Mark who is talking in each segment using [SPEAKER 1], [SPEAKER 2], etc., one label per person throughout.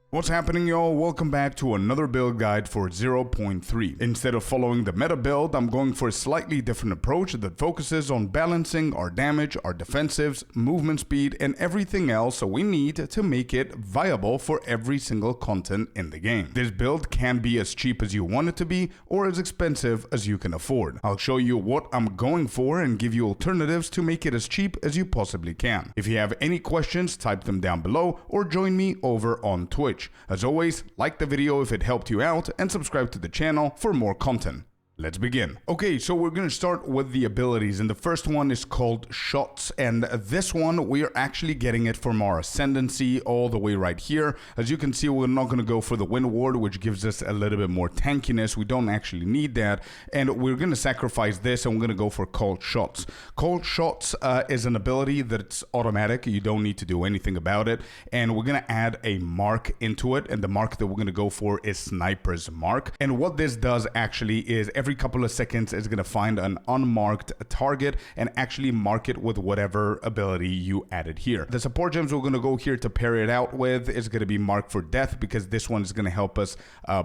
[SPEAKER 1] What's happening, y'all? Welcome back to another build guide for 0.3. Instead of following the meta build, I'm going for a slightly different approach that focuses on balancing our damage, our defensives, movement speed, and everything else we need to make it viable for every single content in the game. This build can be as cheap as you want it to be, or as expensive as you can afford. I'll show you what I'm going for and give you alternatives to make it as cheap as you possibly can. If you have any questions, type them down below, or join me over on Twitch. As always, like the video if it helped you out and subscribe to the channel for more content. Let's begin. Okay, so we're going to start with the abilities, and the first one is called Shots, and this one we are actually getting it from our Ascendancy all the way right here. As you can see, we're not going to go for the Wind Ward, which gives us a little bit more tankiness. We don't actually need that, and we're going to sacrifice this, and we're going to go for Cold Shots. Cold Shots is an ability that's automatic. You don't need to do anything about it, and we're going to add a mark into it, and the mark that we're going to go for is Sniper's Mark. And what this does actually is every couple of seconds it's going to find an unmarked target and actually mark it with whatever ability you added here. The support gems we're going to go here to pair it out with is going to be Mark for Death, because this one is going to help us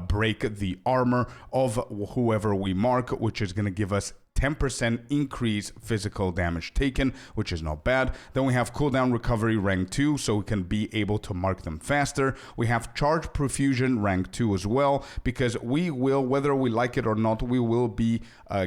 [SPEAKER 1] break the armor of whoever we mark, which is going to give us 10% increase physical damage taken, which is not bad. Then we have cooldown recovery rank 2, so we can be able to mark them faster. We have charge profusion rank 2 as well, because we will, whether we like it or not, we will be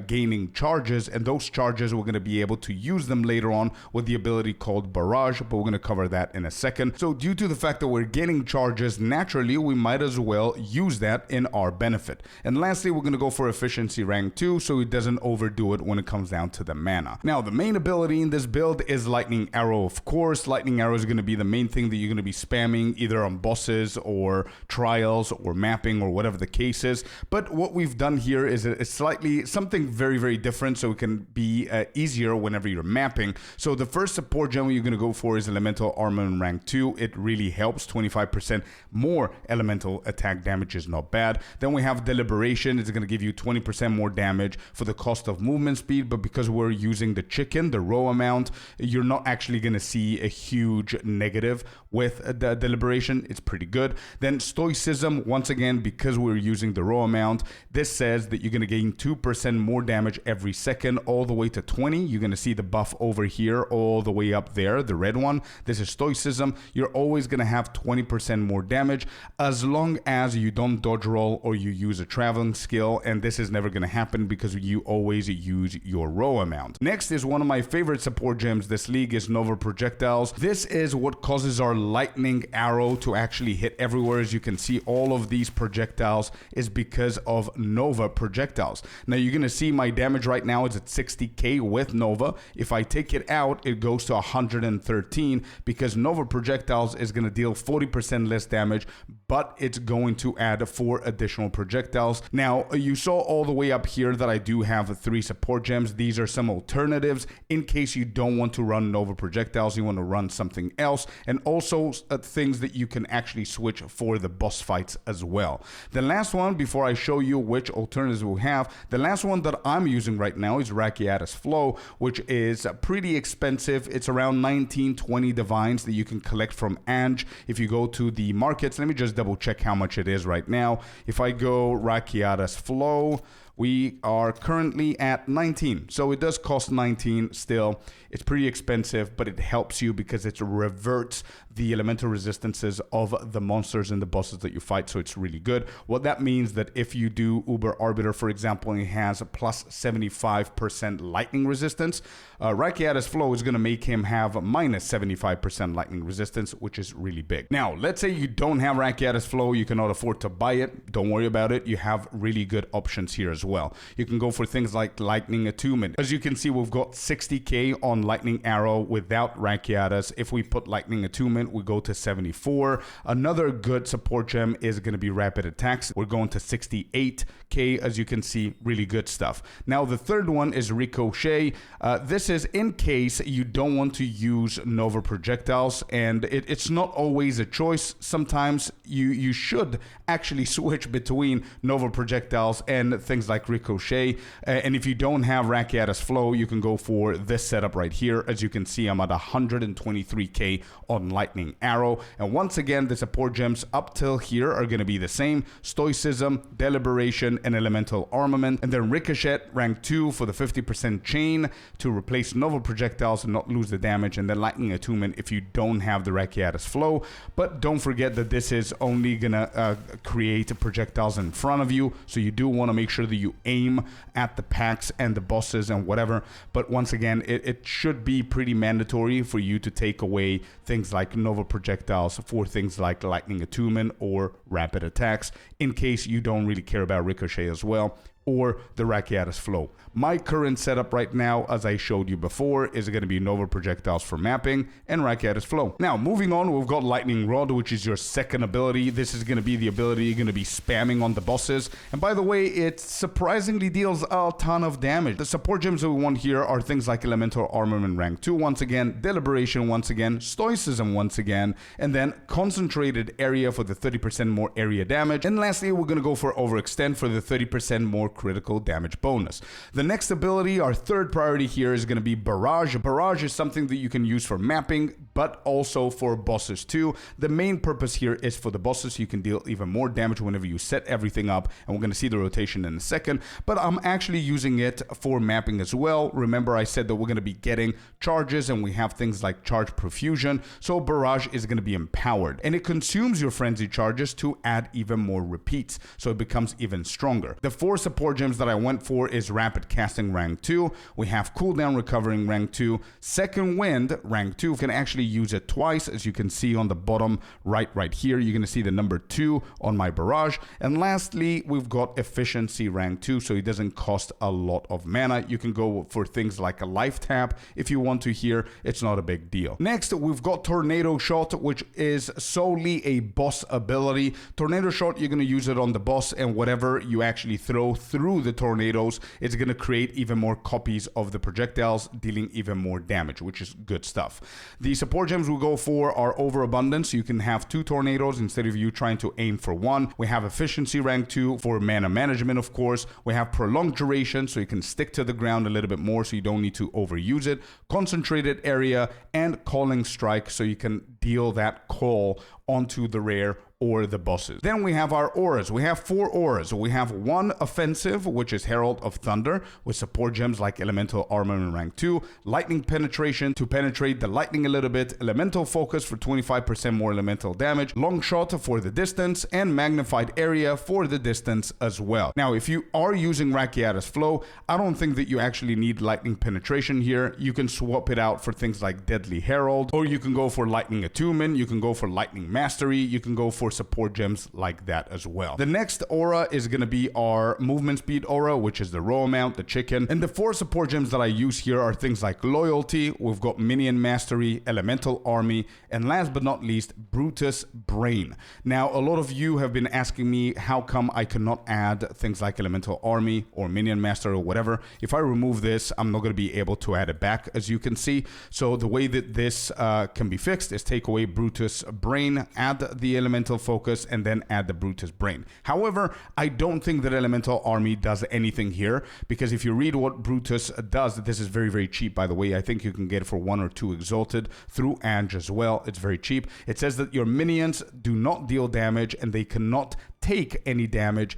[SPEAKER 1] gaining charges, and those charges we're going to be able to use them later on with the ability called Barrage, but we're going to cover that in a second. So due to the fact that we're getting charges naturally, we might as well use that in our benefit. And lastly, we're going to go for efficiency rank 2, so it doesn't overdo it when it comes down to the mana. Now, the main ability in this build is Lightning Arrow, of course. Lightning Arrow is going to be the main thing that you're going to be spamming either on bosses or trials or mapping or whatever the case is. But what we've done here is slightly something very, very different, so it can be easier whenever you're mapping. So the first support gem you're going to go for is Elemental Armor in rank 2. It really helps. 25% more elemental attack damage is not bad. Then we have Deliberation. It's going to give you 20% more damage for the cost of movement speed, but because we're using the chicken, the raw amount, you're not actually going to see a huge negative with the Deliberation. It's pretty good. Then Stoicism, once again, because we're using the raw amount, this says that you're going to gain 2% more damage every second, all the way to 20. You're going to see the buff over here all the way up there, the red one. This is Stoicism. You're always going to have 20% more damage as long as you don't dodge roll or you use a traveling skill, and this is never going to happen because you always use your row amount. Next is one of my favorite support gems this league is Nova Projectiles. This is what causes our Lightning Arrow to actually hit everywhere. As you can see, all of these projectiles is because of Nova Projectiles. Now you're going to see my damage right now is at 60k with Nova. If I take it out, it goes to 113 because Nova Projectiles is going to deal 40% less damage, but it's going to add 4 additional projectiles. Now you saw all the way up here that I do have 3 support gems. These are some alternatives in case you don't want to run Nova Projectiles, you want to run something else, and also things that you can actually switch for the boss fights as well. The last one, before I show you which alternatives we have, the last one that I'm using right now is Rakiatis Flow, which is pretty expensive. It's around 19-20 divines that you can collect from Ange. If you go to the markets, let me just double check how much it is right now. If I go Rakiatis Flow, we are currently at 19, so it does cost 19 still. It's pretty expensive, but it helps you because it reverts the elemental resistances of the monsters and the bosses that you fight, so it's really good. What that means that if you do Uber Arbiter, for example, and it has a plus 75% lightning resistance, Rakiatis Flow is going to make him have minus 75% lightning resistance, which is really big. Now, let's say you don't have Rakiatis Flow, you cannot afford to buy it. Don't worry about it. You have really good options here as well. You can go for things like Lightning Attunement. As you can see, we've got 60k on Lightning Arrow without Rakiatis. If we put Lightning Attunement, we go to 74. Another good support gem is going to be Rapid Attacks. We're going to 68k. As you can see, really good stuff. Now, the third one is Ricochet. This is in case you don't want to use Nova Projectiles, and it's not always a choice. Sometimes you should actually switch between Nova Projectiles and things like like Ricochet. And if you don't have Rakiatis Flow, you can go for this setup right here. As you can see, I'm at 123k on Lightning Arrow. And once again, the support gems up till here are going to be the same: Stoicism, Deliberation, and Elemental Armament. And then Ricochet, rank 2 for the 50% chain to replace novel projectiles and not lose the damage. And then Lightning Attunement if you don't have the Rakiatis Flow. But don't forget that this is only going to create projectiles in front of you. So you do want to make sure that you aim at the packs and the bosses and whatever. But once again, it should be pretty mandatory for you to take away things like novel projectiles for things like Lightning Attunement or rapid attacks, in case you don't really care about Ricochet as well, or the Rakiatis Flow. My current setup right now, as I showed you before, is going to be novel projectiles for mapping and Rakiatis Flow. Now, moving on, we've got Lightning Rod, which is your second ability. This is going to be the ability you're going to be spamming on the bosses. And by the way, it surprisingly deals a ton of damage. The support gems that we want here are things like Elemental Armament rank 2 once again, Deliberation once again, Stoicism once again, and then Concentrated Area for the 30% more area damage. And lastly, we're going to go for Overextend for the 30% more critical damage bonus. The next ability, our third priority here, is going to be Barrage. Barrage is something that you can use for mapping, but also for bosses too. The main purpose here is for the bosses. You can deal even more damage whenever you set everything up, and we're going to see the rotation in a second, but I'm actually using it for mapping as well. Remember, I said that we're going to be getting charges, and we have things like Charge Profusion, so Barrage is going to be empowered, and it consumes your frenzy charges to add even more repeats, so it becomes even stronger. The 4 support gems that I went for is Rapid Casting rank 2, we have Cooldown Recovering rank 2, Second Wind rank 2, you can actually use it twice, as you can see on the bottom right here, you're going to see the number 2 on my Barrage, and lastly, we've got Efficiency rank 2, so it doesn't cost a lot of mana. You can go for things like a Life Tap if you want to here, it's not a big deal. Next, we've got Tornado Shot, which is solely a boss ability. Tornado Shot, you're going to use it on the boss, and whatever you actually throw through the tornadoes, it's going to create even more copies of the projectiles, dealing even more damage, which is good stuff. The support gems we go for are Overabundance. You can have 2 tornadoes instead of you trying to aim for 1. We have Efficiency rank 2 for mana management, of course. We have Prolonged Duration, so you can stick to the ground a little bit more, so you don't need to overuse it. Concentrated Area, and Calling Strike, so you can deal that call onto the rare or the bosses. Then we have our auras. We have 4 auras. We have 1 offensive, which is Herald of Thunder, with support gems like Elemental Armament rank 2, Lightning Penetration to penetrate the lightning a little bit, Elemental Focus for 25% more elemental damage, Long Shot for the distance, and Magnified Area for the distance as well. Now, if you are using Rakiatis Flow, I don't think that you actually need Lightning Penetration here. You can swap it out for things like Deadly Herald, or you can go for Lightning Attunement, you can go for Lightning Mastery, you can go for support gems like that as well. The next aura is going to be our movement speed aura, which is the raw amount, the chicken. And the 4 support gems that I use here are things like Loyalty, we've got Minion Mastery, Elemental Army, and last but not least, Brutus Brain. Now, a lot of you have been asking me how come I cannot add things like Elemental Army or Minion Master or whatever. If I remove this, I'm not going to be able to add it back, as you can see. So the way that this can be fixed is take away Brutus Brain, add the Elemental Focus, and then add the Brutus Brain. However, I don't think that Elemental Army does anything here, because if you read what Brutus does, this is very, very cheap, by the way. I think you can get it for 1 or 2 Exalted through Ange as well. It's very cheap. It says that your minions do not deal damage, and they cannot take any damage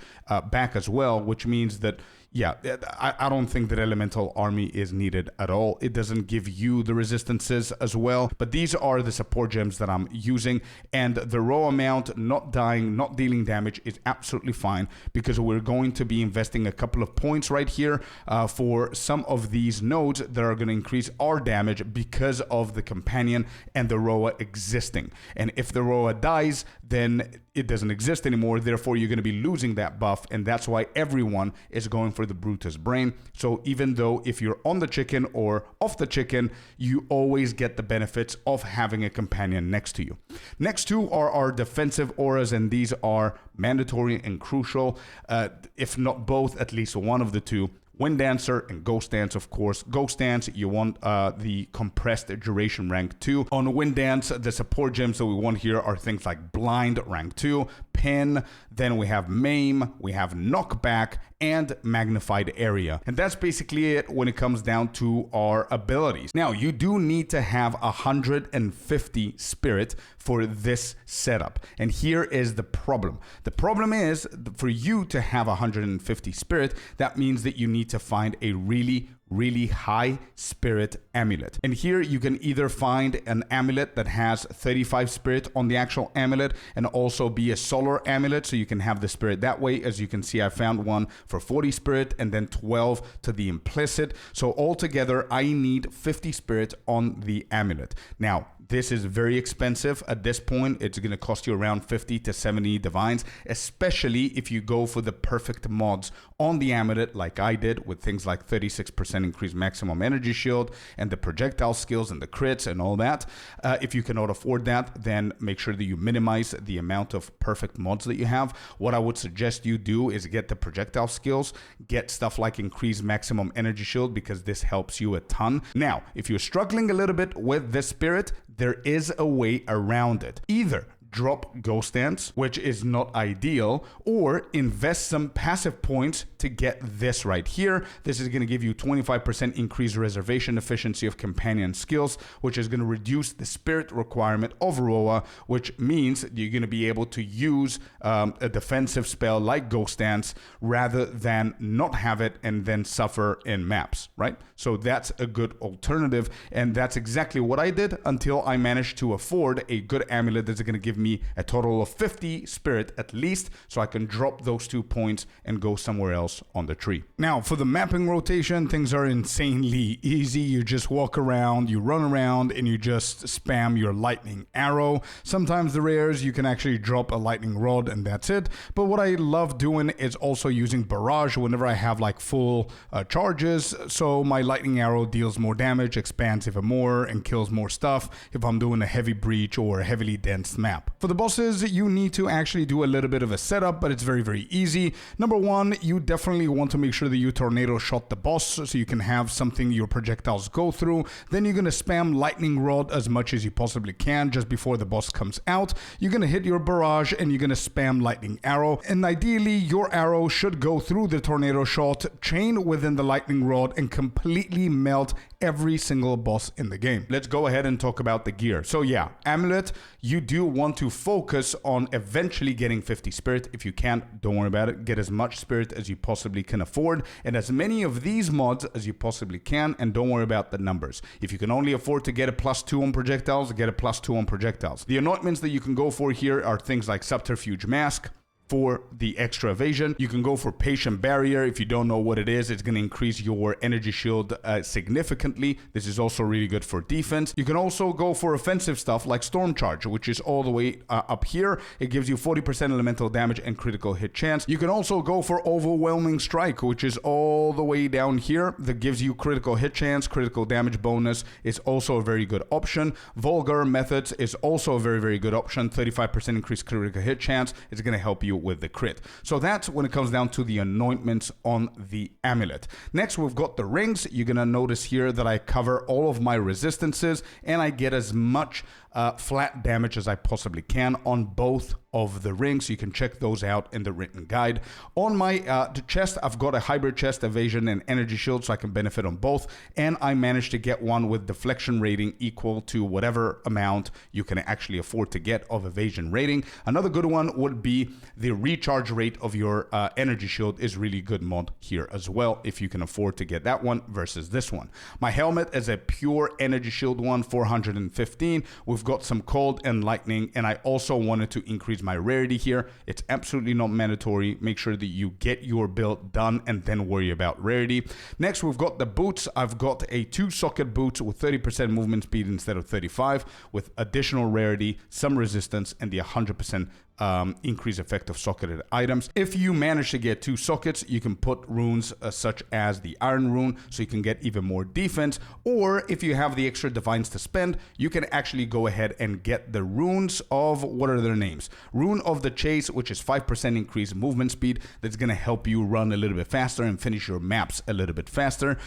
[SPEAKER 1] back as well, which means that yeah, I don't think that Elemental Army is needed at all. It doesn't give you the resistances as well, but these are the support gems that I'm using, and the raw amount, not dying, not dealing damage, is absolutely fine, because we're going to be investing a couple of points right here for some of these nodes that are going to increase our damage because of the companion and the Roa existing. And if the Roa dies, then it doesn't exist anymore, therefore you're going to be losing that buff, and that's why everyone is going for the Brutus Brain. So even though if you're on the chicken or off the chicken, you always get the benefits of having a companion next to you. Next 2 are our defensive auras, and these are mandatory and crucial, if not both, at least one of the 2. Wind Dancer and Ghost Dance, of course. Ghost Dance, you want the compressed duration rank 2. On Wind Dance, the support gems that we want here are things like Blind rank 2, Pin, then we have Maim, we have Knockback, and magnified area. And that's basically it when it comes down to our abilities. Now, you do need to have 150 spirit for this setup. And here is the problem. The problem is, for you to have 150 spirit, that means that you need to find a really high spirit amulet. And here you can either find an amulet that has 35 spirit on the actual amulet and also be a solar amulet, so you can have the spirit that way. As you can see, I found one for 40 spirit and then 12 to the implicit. So altogether, I need 50 spirit on the amulet. Now, this is very expensive. At this point, it's going to cost you around 50 to 70 divines, especially if you go for the perfect mods on the amulet like I did, with things like 36% increased maximum energy shield and the projectile skills and the crits and all that. If you cannot afford that, then make sure that you minimize the amount of perfect mods that you have. What I would suggest you do is get the projectile skills, get stuff like increased maximum energy shield, because this helps you a ton. Now, if you're struggling a little bit with the spirit, there is a way around it. Either drop Ghost Dance, which is not ideal, or invest some passive points to get this right here. This is going to give you 25% increased reservation efficiency of companion skills, which is going to reduce the spirit requirement of Roa, which means you're going to be able to use a defensive spell like Ghost Dance rather than not have it and then suffer in maps, right? So that's a good alternative, and that's exactly what I did until I managed to afford a good amulet that's going to give me a total of 50 spirit at least, so I can drop those 2 points and go somewhere else on the tree. Now, for the mapping rotation, things are insanely easy. You just walk around, you run around, and you just spam your lightning arrow. Sometimes the rares, you can actually drop a lightning rod and that's it. But what I love doing is also using barrage whenever I have like full charges. So my lightning arrow deals more damage, expands even more, and kills more stuff if I'm doing a heavy breach or a heavily dense map. For the bosses, you need to actually do a little bit of a setup, but it's very easy. Number one, you definitely want to make sure that you tornado shot the boss so you can have something your projectiles go through. Then you're going to spam lightning rod as much as you possibly can just before the boss comes out. You're going to hit your barrage and you're going to spam lightning arrow. And ideally, your arrow should go through the tornado shot, chain within the lightning rod, and completely melt every single boss in the game. Let's go ahead and talk about the gear. So yeah, amulet, you do want to focus on eventually getting 50 spirit. If you can't, don't worry about it. Get as much spirit as you possibly can afford and as many of these mods as you possibly can, and don't worry about the numbers. If you can only afford to get a +2 on projectiles, get a +2 on projectiles. The anointments that you can go for here are things like Subterfuge Mask, for the extra evasion. You can go for Patient Barrier. If you don't know what it is, it's going to increase your energy shield significantly. This is also really good for defense. You can also go for offensive stuff like Storm Charge, which is all the way up here. It gives you 40% elemental damage and critical hit chance. You can also go for Overwhelming Strike, which is all the way down here. That gives you critical hit chance, critical damage bonus. Is also a very good option. Vulgar Methods is also a very good option. 35% increased critical hit chance. It's going to help you with the crit. So that's when it comes down to the anointments on the amulet. Next, we've got the rings. You're gonna notice here that I cover all of my resistances and I get as much flat damage as I possibly can on both of the rings. You can check those out in the written guide. On my chest, I've got a hybrid chest, evasion and energy shield, so I can benefit on both. And I managed to get one with deflection rating equal to whatever amount you can actually afford to get of evasion rating. Another good one would be the recharge rate of your energy shield is really good mod here as well, if you can afford to get that one versus this one. My helmet is a pure energy shield one, 415. We've got some cold and lightning, and I also wanted to increase my rarity here. It's absolutely not mandatory. Make sure that you get your build done and then worry about rarity. Next, we've got the boots. I've got a 2-socket boots with 30% movement speed instead of 35, with additional rarity, some resistance, and the 100% increase effect of socketed items. If you manage to get 2 sockets, you can put runes such as the Iron Rune, so you can get even more defense. Or if you have the extra divines to spend, you can actually go ahead and get the runes of, what are their names? Rune of the Chase, which is 5% increased movement speed. That's going to help you run a little bit faster and finish your maps a little bit faster.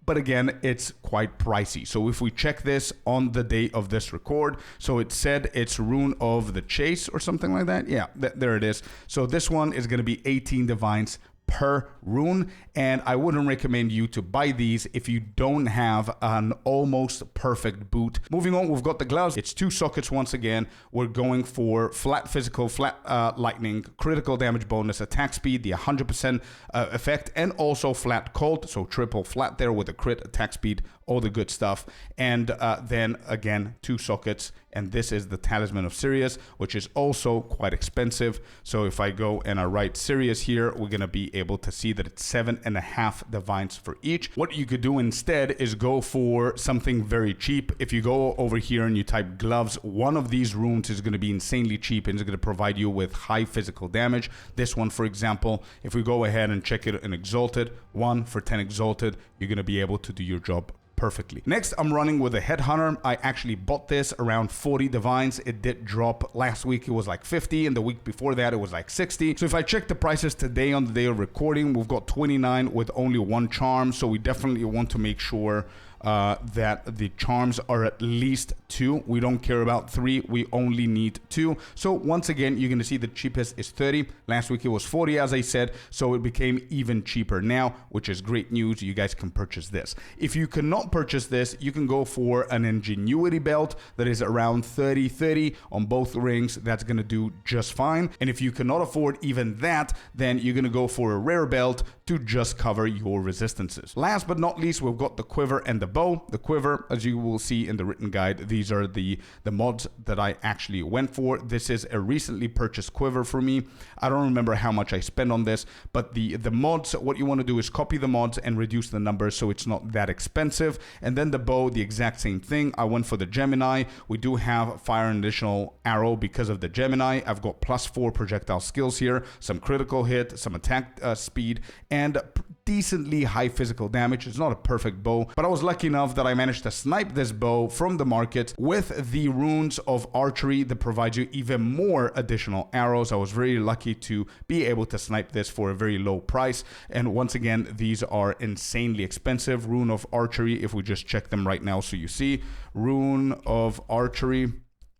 [SPEAKER 1] But again, it's quite pricey. So if we check this on the day of this record, so it said it's Rune of the Chase or something like that. Yeah, there it is. So this one is going to be 18 divines per rune, and I wouldn't recommend you to buy these if you don't have an almost perfect boot. Moving on, we've got the gloves. It's 2 sockets once again. We're going for flat physical, flat lightning, critical damage bonus, attack speed, the 100% effect, and also flat cold, so triple flat there with a crit, attack speed, all the good stuff. And then again, 2 sockets, and this is the Talisman of Sirius, which is also quite expensive. So if I go and I write Sirius here, we're gonna be able to see that it's 7.5 divines for each. What you could do instead is go for something very cheap. If you go over here and you type gloves, one of these runes is gonna be insanely cheap and is gonna provide you with high physical damage. This one, for example, if we go ahead and check it in Exalted, 1 for 10 Exalted, you're gonna be able to do your job perfectly. Next, I'm running with a Headhunter. I actually bought this around 40 divines. It did drop last week. It was like 50, and the week before that, it was like 60. So if I check the prices today on the day of recording, we've got 29 with only 1 charm. So we definitely want to make sure that the charms are at least 2. We don't care about 3. We only need 2. So once again, you're going to see the cheapest is 30. Last week it was 40, as I said. So it became even cheaper now, which is great news. You guys can purchase this. If you cannot purchase this, you can go for an Ingenuity belt that is around 30 on both rings. That's going to do just fine. And if you cannot afford even that, then you're going to go for a rare belt to just cover your resistances. Last but not least, we've got the quiver and the bow. The quiver, as you will see in the written guide, these are the mods that I actually went for. This is a recently purchased quiver for me. I don't remember how much I spent on this, but the mods, what you want to do is copy the mods and reduce the numbers so it's not that expensive. And then the bow, the exact same thing. I went for the Gemini. We do have fire and additional arrow because of the Gemini. I've got +4 projectile skills here, some critical hit, some attack speed, and decently high physical damage. It's not a perfect bow, but I was lucky enough that I managed to snipe this bow from the market with the runes of archery that provides you even more additional arrows. I was very lucky to be able to snipe this for a very low price. And once again, these are insanely expensive. Rune of archery, if we just check them right now, so you see rune of archery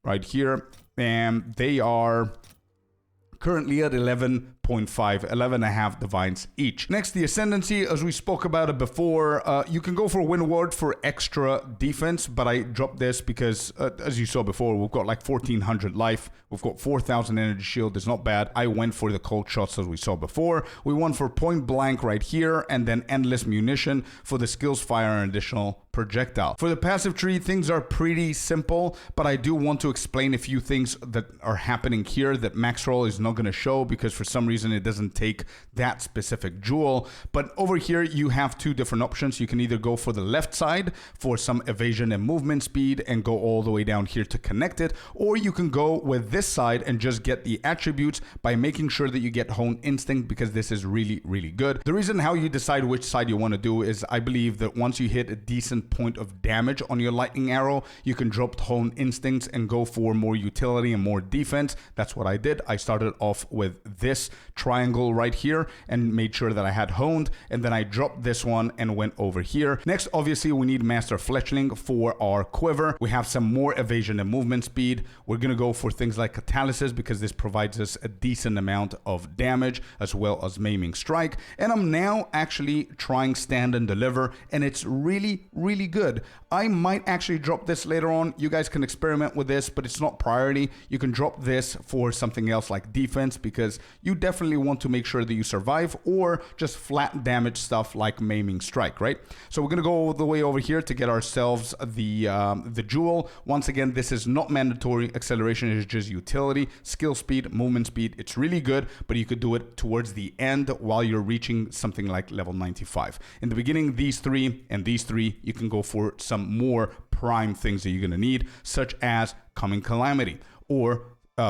[SPEAKER 1] right here, and they are currently at 11.5 divines each. Next, the Ascendancy, as we spoke about it before, you can go for Wind Ward for extra defense, but I dropped this because, as you saw before, we've got like 1400 life, we've got 4000 energy shield, it's not bad. I went for the cold shots as we saw before. We went for point blank right here, and then endless munition for the skills fire and additional projectile. For the passive tree, things are pretty simple, but I do want to explain a few things that are happening here that max roll is not going to show because for some reason it doesn't take that specific jewel. But over here you have 2 different options. You can either go for the left side for some evasion and movement speed and go all the way down here to connect it, or you can go with this side and just get the attributes by making sure that you get Hone Instinct, because this is really, really good. The reason how you decide which side you want to do is I believe that once you hit a decent point of damage on your lightning arrow, you can drop Hone Instincts and go for more utility and more defense. That's what I did. I started off with this triangle right here and made sure that I had honed, and then I dropped this one and went over here. Next, obviously, we need Master Fletchling for our quiver. We have some more evasion and movement speed. We're gonna go for things like Catalysis because this provides us a decent amount of damage as well as Maiming Strike. And I'm now actually trying Stand and Deliver, and it's really, really good. I might actually drop this later on. You guys can experiment with this, but it's not priority. You can drop this for something else like defense because you definitely want to make sure that you survive, or just flat damage stuff like Maiming Strike, right? So we're gonna go all the way over here to get ourselves the jewel. Once again, this is not mandatory. Acceleration is just utility. Skill speed, movement speed, it's really good, but you could do it towards the end while you're reaching something like level 95. In the beginning, these 3 and these 3, you can go for some more prime things that you're gonna need, such as Coming Calamity or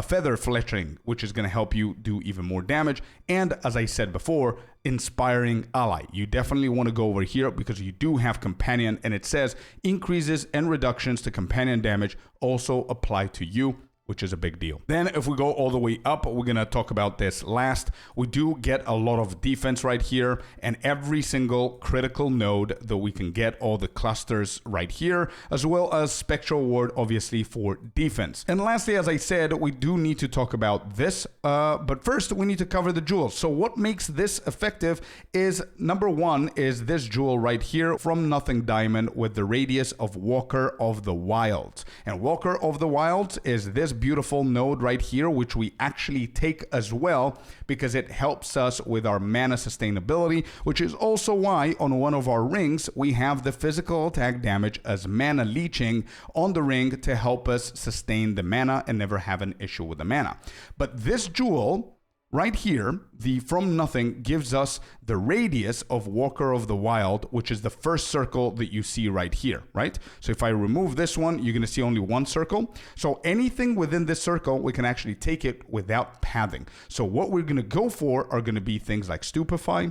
[SPEAKER 1] Feather Fletching, which is going to help you do even more damage. And as I said before, Inspiring Ally. You definitely want to go over here because you do have Companion, and it says increases and reductions to companion damage also apply to you, which is a big deal. Then if we go all the way up, we're going to talk about this last. We do get a lot of defense right here, and every single critical node that we can get all the clusters right here, as well as Spectral Ward, obviously, for defense. And lastly, as I said, we do need to talk about this, but first we need to cover the jewels. So what makes this effective is, number one, is this jewel right here, From Nothing Diamond, with the radius of Walker of the Wilds. And Walker of the Wilds is this beautiful node right here, which we actually take as well because it helps us with our mana sustainability, which is also why on one of our rings we have the physical attack damage as mana leeching on the ring to help us sustain the mana and never have an issue with the mana. But this jewel right here, the From Nothing, gives us the radius of Walker of the Wild, which is the first circle that you see right here, right? So if I remove this one, you're going to see only one circle. So anything within this circle, we can actually take it without pathing. So what we're going to go for are going to be things like Stupefy,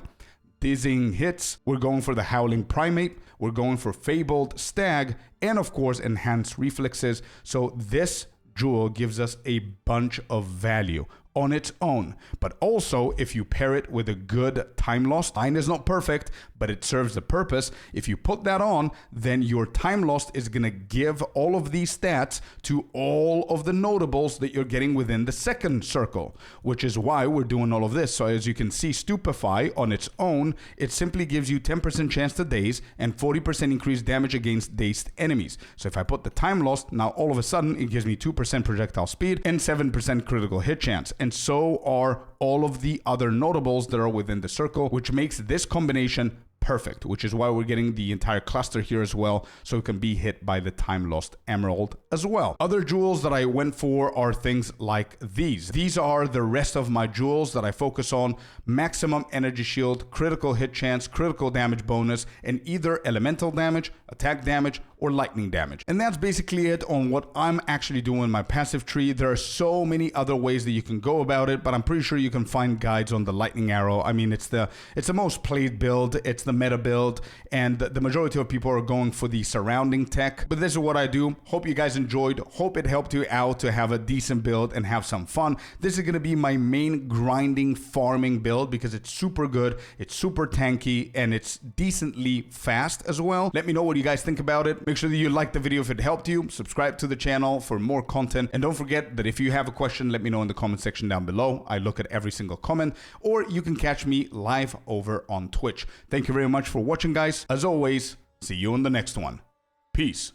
[SPEAKER 1] Dizzying Hits, we're going for the Howling Primate, we're going for Fabled Stag, and of course Enhanced Reflexes. So this jewel gives us a bunch of value on its own, but also if you pair it with a good time lost. Mine is not perfect, but it serves the purpose. If you put that on, then your time lost is going to give all of these stats to all of the notables that you're getting within the second circle, which is why we're doing all of this. So as you can see, Stupefy on its own, it simply gives you 10% chance to daze and 40% increased damage against dazed enemies. So if I put the time lost, now all of a sudden it gives me 2% projectile speed and 7% critical hit chance. And so are all of the other notables that are within the circle, which makes this combination perfect, which is why we're getting the entire cluster here as well, so it can be hit by the time lost emerald as well. Other jewels that I went for are things like these. These are the rest of my jewels that I focus on: maximum energy shield, critical hit chance, critical damage bonus, and either elemental damage, attack damage, or lightning damage. And that's basically it on what I'm actually doing in my passive tree. There are so many other ways that you can go about it, but I'm pretty sure you can find guides on the Lightning Arrow. I mean, it's the most played build, it's the meta build, and the majority of people are going for the surrounding tech. But this is what I do. Hope you guys enjoyed. Hope it helped you out to have a decent build and have some fun. This is gonna be my main grinding farming build because it's super good, it's super tanky, and it's decently fast as well. Let me know what you guys think about it. Make sure that you like the video if it helped you. Subscribe to the channel for more content. And don't forget that if you have a question, let me know in the comment section down below. I look at every single comment, or you can catch me live over on Twitch. Thank you very much for watching, guys. As always, see you in the next one. Peace.